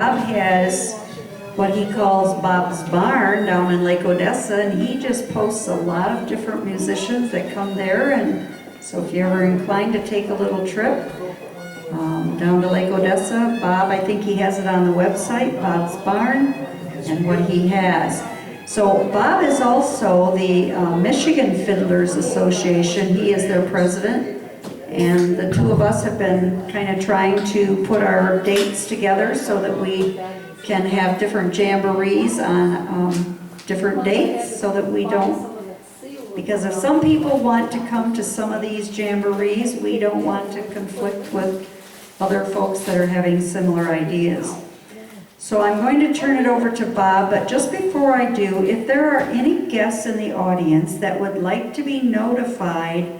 Bob has what he calls Bob's Barn down in Lake Odessa, and he just posts a lot of different musicians that come there. And so if you're ever inclined to take a little trip down to Lake Odessa, Bob, I think he has it on the website, Bob's Barn, and what he has. So Bob is also the Michigan Fiddlers Association. He is their president. And the two of us have been kind of trying to put our dates together so that we can have different jamborees on different dates, so that we don't, because if some people want to come to some of these jamborees, we don't want to conflict with other folks that are having similar ideas. So I'm going to turn it over to Bob, but just before I do, if there are any guests in the audience that would like to be notified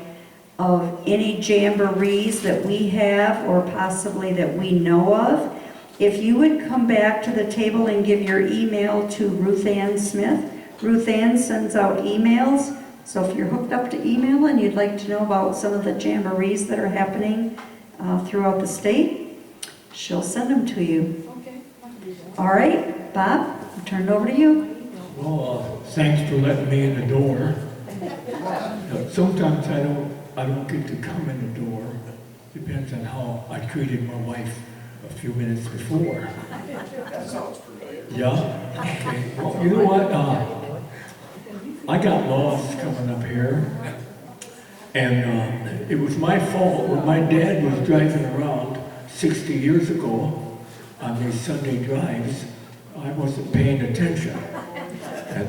of any jamborees that we have or possibly that we know of, if you would come back to the table and give your email to Ruth Ann Smith. Ruth Ann sends out emails, so if you're hooked up to email and you'd like to know about some of the jamborees that are happening throughout the state, she'll send them to you. Okay. All right, Bob, I'll turn it over to you. Well, thanks for letting me in the door. Sometimes I don't get to come in the door. Depends on how I treated my wife a few minutes before. That sounds familiar. Yeah? Okay. Well, you know what? I got lost coming up here. And it was my fault when my dad was driving around 60 years ago on these Sunday drives. I wasn't paying attention.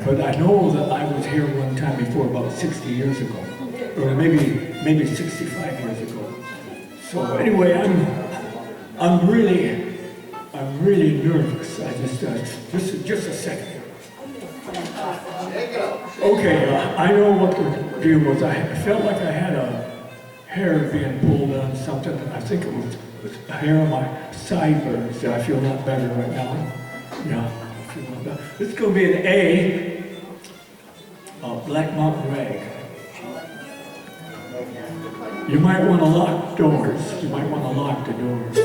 But I know that I was here one time before, about 60 years ago. Or maybe 65 years ago. So anyway, I'm really nervous. I just a second. Okay, I know what the deal was. I felt like I had a hair being pulled on something. I think it was a hair on my sideburns. I feel a lot better right now. Yeah, I feel a lot better. It's going to be an A, Black Mountain Rag. You might want to lock doors. You might want to lock the doors.